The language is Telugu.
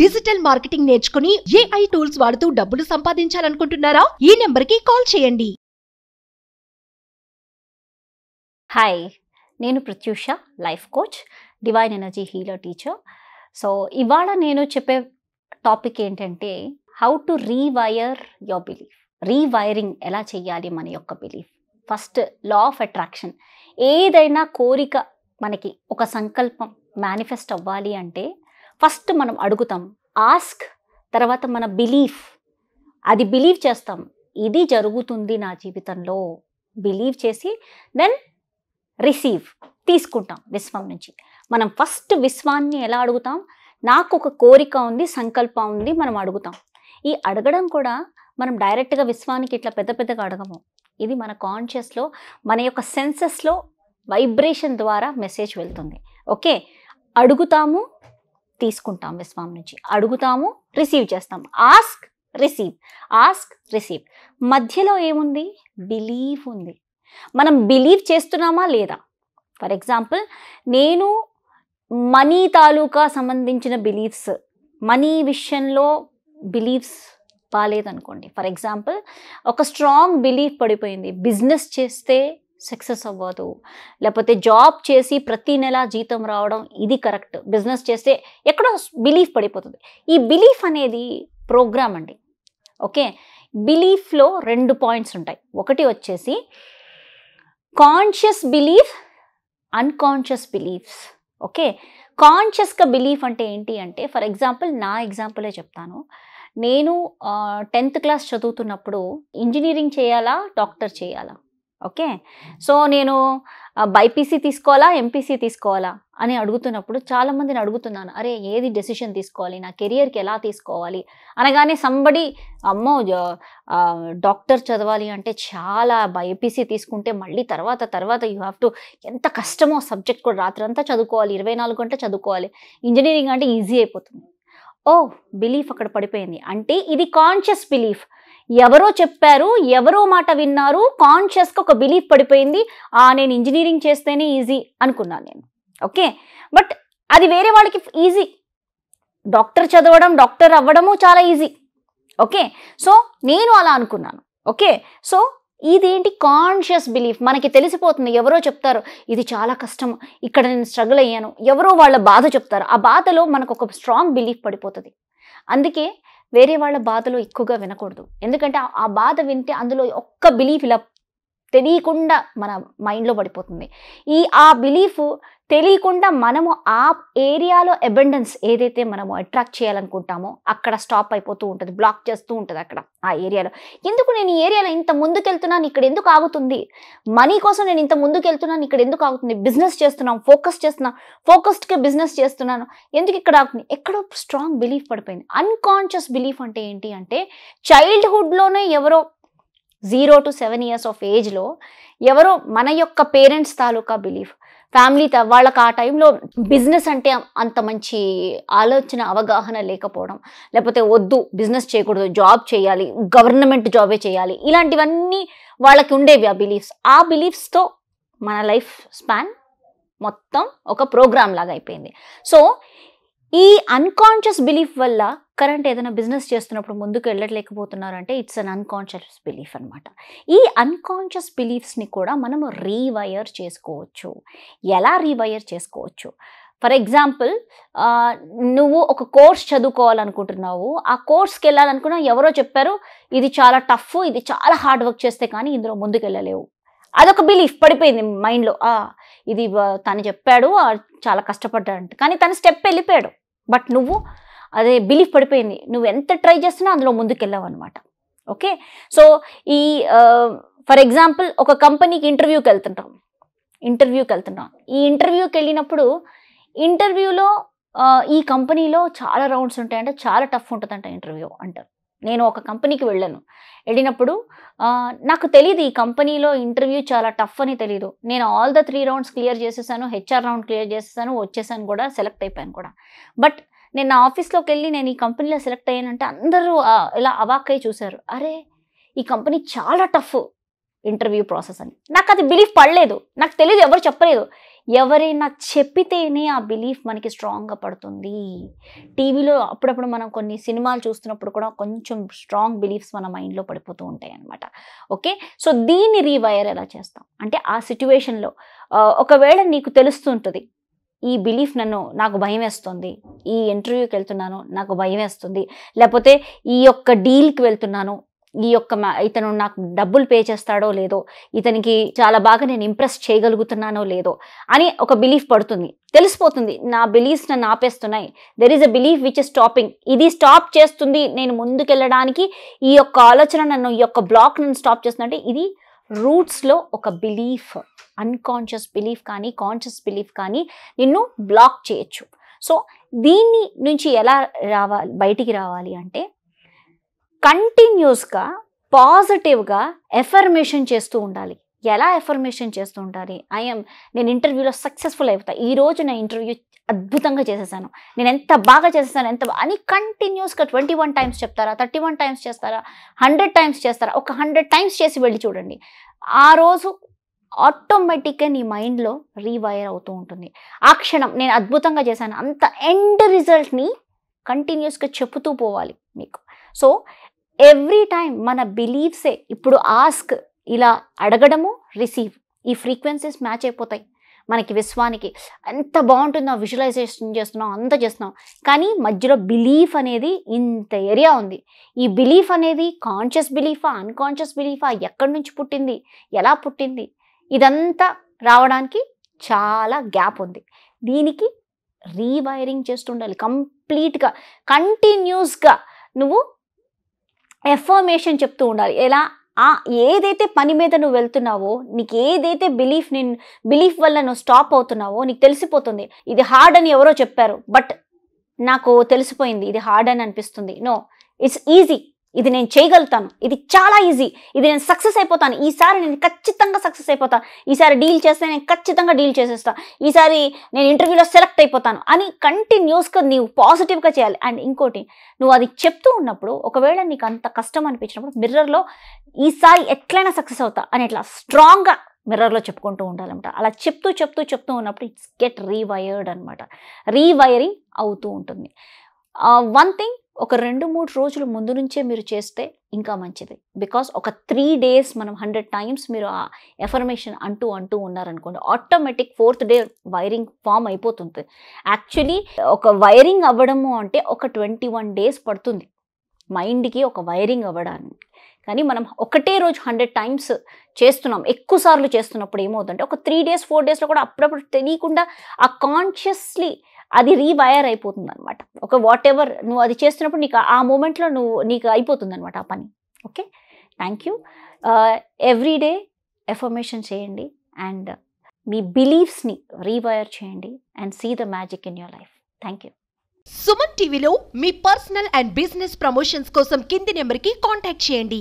డిజిటల్ మార్కెటింగ్ నేర్చుకుని AI టూల్స్ వాడుతూ డబ్బులు సంపాదించాలనుకుంటున్నారా? ఈ నెంబర్కి కాల్ చేయండి. హాయ్, నేను Pratyusha, life coach, divine energy healer teacher. So ఇవాళ నేను చెప్పే టాపిక్ ఏంటంటే how to rewire your belief. Rewiring ఎలా చేయాలి మన యొక్క belief. First law of attraction. ఏదైనా కోరిక మనకి ఒక సంకల్పం మేనిఫెస్ట్ అవ్వాలి అంటే ఫస్ట్ మనం అడుగుతాం, ఆస్క్, తర్వాత మన బిలీఫ్, అది బిలీవ్ చేస్తాం, ఇది జరుగుతుంది నా జీవితంలో, బిలీవ్ చేసి దెన్ రిసీవ్, తీసుకుంటాం విశ్వం నుంచి. మనం ఫస్ట్ విశ్వాన్ని ఎలా అడుగుతాం? నాకు ఒక కోరిక ఉంది, సంకల్పం ఉంది, మనం అడుగుతాం. ఈ అడగడం కూడా మనం డైరెక్ట్గా విశ్వానికి ఇట్లా పెద్ద పెద్దగా అడగము. ఇది మన కాన్షియస్లో, మన యొక్క సెన్సెస్లో వైబ్రేషన్ ద్వారా మెసేజ్ వెళ్తుంది. ఓకే, అడుగుతాము, తీసుకుంటాం విశ్వం నుంచి, అడుగుతాము, రిసీవ్ చేస్తాం. Ask, receive, ask, receive. మధ్యలో ఏముంది? బిలీవ్ ఉంది. మనం బిలీవ్ చేస్తున్నామా లేదా? ఫర్ ఎగ్జాంపుల్, నేను మనీ తాలూకా సంబంధించిన బిలీఫ్స్, మనీ విషయంలో బిలీఫ్స్ బాగాలేదనుకోండి. ఫర్ ఎగ్జాంపుల్, ఒక స్ట్రాంగ్ బిలీఫ్ పడిపోయింది, బిజినెస్ చేస్తే సక్సెస్ అవ్వదు, లేకపోతే జాబ్ చేసి ప్రతి నెల జీతం రావడం ఇది కరెక్ట్, బిజినెస్ చేస్తే ఎక్కడో బిలీఫ్ పడిపోతుంది. ఈ బిలీఫ్ అనేది ప్రోగ్రామ్ అండి. ఓకే, బిలీఫ్లో 2 పాయింట్స్ ఉంటాయి. ఒకటి వచ్చేసి conscious belief, unconscious beliefs. Okay, కాన్షియస్గా బిలీఫ్ అంటే ఏంటి అంటే, ఫర్ ఎగ్జాంపుల్ నా ఎగ్జాంపులే చెప్తాను. నేను 10th క్లాస్ చదువుతున్నప్పుడు ఇంజనీరింగ్ చేయాలా, డాక్టర్ చేయాలా? ఓకే, సో నేను బైపీసీ తీసుకోవాలా, ఎంపీసీ తీసుకోవాలా అని అడుగుతున్నప్పుడు చాలామందిని అడుగుతున్నాను, అరే ఏది డెసిషన్ తీసుకోవాలి, నా కెరియర్కి ఎలా తీసుకోవాలి అనగానే సంబడి, అమ్మో డాక్టర్ చదవాలి అంటే చాలా, బైపీసీ తీసుకుంటే మళ్ళీ తర్వాత యూ హ్యావ్ టు, ఎంత కష్టమో సబ్జెక్ట్ కూడా, రాత్రి అంతా చదువుకోవాలి, 24 గంటలు చదువుకోవాలి. ఇంజనీరింగ్ అంటే ఈజీ అయిపోతుంది. ఓ, బిలీఫ్ అక్కడ పడిపోయింది. అంటే ఇది కాన్షియస్ బిలీఫ్. ఎవరో చెప్పారు, ఎవరో మాట విన్నారు, కాన్షియస్గా ఒక బిలీఫ్ పడిపోయింది. నేను ఇంజనీరింగ్ చేస్తేనే ఈజీ అనుకున్నాను నేను. ఓకే, బట్ అది వేరే వాళ్ళకి ఈజీ. డాక్టర్ చదవడం, డాక్టర్ అవ్వడము చాలా ఈజీ. ఓకే, సో నేను అలా అనుకున్నాను. ఓకే, సో ఇదేంటి? Conscious belief. మనకి తెలిసిపోతుంది, ఎవరో చెప్తారు ఇది చాలా కష్టం, ఇక్కడ నేను స్ట్రగుల్ అయ్యాను, ఎవరో వాళ్ళ బాధ చెప్తారు, ఆ బాధలో మనకు ఒక స్ట్రాంగ్ బిలీఫ్ పడిపోతుంది. అందుకే వేరే వాళ్ళ బాధలో ఎక్కువగా వినకూడదు. ఎందుకంటే ఆ బాధ వింటే అందులో ఒక్క బిలీఫ్ ఇలా తెలియకుండా మన మైండ్లో పడిపోతుంది. ఆ బిలీఫ్ తెలియకుండా మనము ఆ ఏరియాలో అబండెన్స్ ఏదైతే మనము అట్రాక్ట్ చేయాలనుకుంటామో అక్కడ స్టాప్ అయిపోతూ ఉంటుంది, బ్లాక్ చేస్తూ ఉంటుంది అక్కడ ఆ ఏరియాలో. ఎందుకు నేను ఈ ఏరియాలో ఇంత ముందుకెళ్తున్నాను, ఇక్కడ ఎందుకు ఆగుతుంది? మనీ కోసం నేను ఇంత ముందుకెళ్తున్నాను, ఇక్కడ ఎందుకు ఆగుతుంది? బిజినెస్ చేస్తున్నాం, ఫోకస్డ్గా బిజినెస్ చేస్తున్నాను, ఎందుకు ఇక్కడ ఆగుతుంది? ఎక్కడో స్ట్రాంగ్ బిలీఫ్ పడిపోయింది. అన్కాన్షియస్ బిలీఫ్ అంటే ఏంటి అంటే, చైల్డ్హుడ్లోనే ఎవరో 0 to 7 years ఆఫ్ ఏజ్లో ఎవరో మన యొక్క పేరెంట్స్ తాలూకా బిలీఫ్, ఫ్యామిలీ వాళ్ళకి ఆ టైంలో బిజినెస్ అంటే అంత మంచి ఆలోచన, అవగాహన లేకపోవడం, లేకపోతే వద్దు బిజినెస్ చేయకూడదు, జాబ్ చేయాలి, గవర్నమెంట్ జాబే చేయాలి, ఇలాంటివన్నీ వాళ్ళకి ఉండేవి ఆ బిలీఫ్స్. ఆ బిలీఫ్స్తో మన లైఫ్ స్పాన్ మొత్తం ఒక ప్రోగ్రామ్ లాగా అయిపోయింది. సో ఈ అన్కాన్షియస్ బిలీఫ్ వల్ల కరెంట్ ఏదైనా బిజినెస్ చేస్తున్నప్పుడు ముందుకు వెళ్ళలేకపోతున్నారంటే ఇట్స్ అన్ అన్కాన్షియస్ బిలీఫ్ అనమాట. ఈ అన్కాన్షియస్ బిలీఫ్స్ని కూడా మనము రీవైర్ చేసుకోవచ్చు. ఎలా రీవైర్ చేసుకోవచ్చు? ఫర్ ఎగ్జాంపుల్, నువ్వు ఒక కోర్స్ చదువుకోవాలనుకుంటున్నావు, ఆ కోర్స్కి వెళ్ళాలనుకున్నా ఎవరో చెప్పారు ఇది చాలా టఫ్, ఇది చాలా హార్డ్ వర్క్ చేస్తే కానీ ఇందులో ముందుకు వెళ్ళలేవు. అదొక బిలీఫ్ పడిపోయింది మైండ్లో. ఇది తను చెప్పాడు, చాలా కష్టపడ్డాడంటే, కానీ తను స్టెప్ వెళ్ళిపోయాడు, బట్ నువ్వు అదే బిలీఫ్ పడిపోయింది. నువ్వు ఎంత ట్రై చేస్తున్నా అందులో ముందుకెళ్ళావు అనమాట. ఓకే, సో ఫర్ ఎగ్జాంపుల్, ఒక కంపెనీకి ఇంటర్వ్యూకి వెళ్తున్నాం. ఈ ఇంటర్వ్యూకి వెళ్ళినప్పుడు ఇంటర్వ్యూలో ఈ కంపెనీలో చాలా రౌండ్స్ ఉంటాయంటే చాలా టఫ్ ఉంటుందంట ఇంటర్వ్యూ అంటారు. నేను ఒక కంపెనీకి వెళ్ళినప్పుడు నాకు తెలియదు ఈ కంపెనీలో ఇంటర్వ్యూ చాలా టఫ్ అని తెలియదు. నేను ఆల్ ద 3 రౌండ్స్ క్లియర్ చేసేసాను, హెచ్ఆర్ రౌండ్ క్లియర్ చేసేసాను, వచ్చేసాను కూడా, సెలెక్ట్ అయిపోయాను కూడా. బట్ నేను నా ఆఫీస్లోకి వెళ్ళి నేను ఈ కంపెనీలో సెలెక్ట్ అయ్యానంటే అందరూ ఇలా అవాక్కై చూశారు, అరే ఈ కంపెనీ చాలా టఫ్ ఇంటర్వ్యూ ప్రాసెస్ అని. నాకు అది బిలీఫ్ పడలేదు, నాకు తెలియదు, ఎవరు చెప్పలేదు. ఎవరైనా చెప్పితేనే ఆ బిలీఫ్ మనకి స్ట్రాంగ్గా పడుతుంది. టీవీలో అప్పుడప్పుడు మనం కొన్ని సినిమాలు చూస్తున్నప్పుడు కూడా కొంచెం స్ట్రాంగ్ బిలీఫ్స్ మన మైండ్లో పడిపోతూ ఉంటాయి అనమాట. ఓకే, సో దీన్ని రీవైర్ ఎలా చేస్తాం అంటే ఆ సిచ్యువేషన్లో ఒకవేళ నీకు తెలుస్తుంటుంది ఈ బిలీఫ్ నాకు భయం వేస్తుంది, ఈ ఇంటర్వ్యూకి వెళ్తున్నాను నాకు భయం వేస్తుంది, లేకపోతే ఈ యొక్క డీల్కి వెళ్తున్నాను, ఈ యొక్క ఇతను నాకు డబ్బులు పే చేస్తాడో లేదో, ఇతనికి చాలా బాగా నేను ఇంప్రెస్ చేయగలుగుతున్నానో లేదో అని ఒక బిలీఫ్ పడుతుంది. తెలిసిపోతుంది నా బిలీఫ్స్ నన్ను ఆపేస్తున్నాయి, there is a belief which is stopping, ఇది స్టాప్ చేస్తుంది నేను ముందుకెళ్ళడానికి, ఈ యొక్క ఆలోచన నన్ను, ఈ యొక్క బ్లాక్ నన్ను స్టాప్ చేస్తుంది. అంటే ఇది రూట్స్లో ఒక బిలీఫ్, అన్కాన్షియస్ బిలీఫ్ కానీ కాన్షియస్ బిలీఫ్ కానీ నిన్ను బ్లాక్ చేయొచ్చు. సో దీన్ని నుంచి ఎలా బయటికి రావాలి అంటే కంటిన్యూస్గా పాజిటివ్గా ఎఫర్మేషన్ చేస్తూ ఉండాలి. ఎలా ఎఫర్మేషన్ చేస్తూ ఉండాలి? నేను ఇంటర్వ్యూలో సక్సెస్ఫుల్ అయిపోతా, ఈరోజు నా ఇంటర్వ్యూ అద్భుతంగా చేసేసాను, నేను ఎంత బాగా చేసేసాను అని కంటిన్యూస్గా 21 టైమ్స్ చెప్తారా, 31 టైమ్స్ చేస్తారా, 100 టైమ్స్ చేస్తారా, ఒక 100 టైమ్స్ చేసి వెళ్ళి చూడండి. ఆ రోజు ఆటోమేటిక్గా నీ మైండ్లో రీవైర్ అవుతూ ఉంటుంది. ఆ క్షణం నేను అద్భుతంగా చేశాను అంత ఎండ్ రిజల్ట్ని కంటిన్యూస్గా చెప్పుతూ పోవాలి మీకు. సో ఎవ్రీ టైం మన బిలీఫ్సే ఇప్పుడు ఆస్క్, ఇలా అడగడము, రిసీవ్, ఈ ఫ్రీక్వెన్సీస్ మ్యాచ్ అయిపోతాయి మనకి విశ్వానికి. ఎంత బాగుంటుందో విజువలైజేషన్ చేస్తున్నాం, అంత చేస్తున్నాం, కానీ మధ్యలో బిలీఫ్ అనేది ఇంత ఏరియా ఉంది. ఈ బిలీఫ్ అనేది కాన్షియస్ బిలీఫా, అన్కాన్షియస్ బిలీఫా, ఎక్కడి నుంచి పుట్టింది, ఎలా పుట్టింది, ఇదంతా రావడానికి చాలా గ్యాప్ ఉంది. దీనికి రీవైరింగ్ చేస్తుండాలి కంప్లీట్గా. కంటిన్యూస్గా నువ్వు ఎఫర్మేషన్ చెప్తూ ఉండాలి. ఎలా ఏదైతే పని మీద నువ్వు వెళ్తున్నావో, నీకు ఏదైతే బిలీఫ్ వల్ల నువ్వు స్టాప్ అవుతున్నావో నీకు తెలిసిపోతుంది. ఇది హార్డ్ అని ఎవరో చెప్పారు, బట్ నాకు తెలిసిపోయింది ఇది హార్డ్ అని అనిపిస్తుంది. నో, ఇట్స్ ఈజీ, ఇది నేను చేయగలుగుతాను, ఇది చాలా ఈజీ, ఇది నేను సక్సెస్ అయిపోతాను, ఈసారి నేను ఖచ్చితంగా సక్సెస్ అయిపోతాను, ఈసారి డీల్ చేస్తే నేను ఖచ్చితంగా డీల్ చేసేస్తాను, ఈసారి నేను ఇంటర్వ్యూలో సెలెక్ట్ అయిపోతాను అని కంటిన్యూస్గా నీవు పాజిటివ్గా చేయాలి. అండ్ ఇంకోటి, నువ్వు అది చెప్తూ ఉన్నప్పుడు ఒకవేళ నీకు అంత కష్టం అనిపించినప్పుడు మిర్రర్లో ఈసారి ఎట్లయినా సక్సెస్ అవుతా అని ఇట్లా స్ట్రాంగ్గా మిర్రర్లో చెప్పుకుంటూ ఉండాలన్నమాట. అలా చెప్తూ ఉన్నప్పుడు ఇట్స్ గెట్ రీవైర్డ్ అనమాట. రీవైరింగ్ అవుతూ ఉంటుంది. వన్ థింగ్, ఒక 2-3 రోజుల ముందు నుంచే మీరు చేస్తే ఇంకా మంచిది. బికాస్ ఒక 3 days మనం 100 టైమ్స్ మీరు ఆ ఎఫర్మేషన్ అంటూ ఉన్నారనుకోండి, automatic 4th day wiring form అయిపోతుంది. యాక్చువల్లీ ఒక వైరింగ్ అవ్వడము అంటే ఒక 21 days పడుతుంది మైండ్కి ఒక వైరింగ్ అవ్వడానికి. కానీ మనం ఒకటే రోజు 100 టైమ్స్ చేస్తున్నాం, ఎక్కువ సార్లు చేస్తున్నప్పుడు ఏమవుతుందంటే ఒక 3 days 4 daysలో కూడా అప్పుడప్పుడు తెలియకుండా ఆ కాన్షియస్లీ అది రీవైర్ అయిపోతుంది అనమాట. ఒక వాట్ ఎవర్ నువ్వు అది చేస్తున్నప్పుడు నీకు ఆ మూమెంట్లో నీకు అయిపోతుంది అనమాట ఆ పని. Okay, thank you. Everyday affirmation చేయండి అండ్ మీ బిలీఫ్స్ని రీవైర్ చేయండి and see the magic in your life. Thank you. Suman టీవీలో మీ పర్సనల్ అండ్ బిజినెస్ ప్రమోషన్స్ కోసం కింది నెంబర్కి కాంటాక్ట్ చేయండి.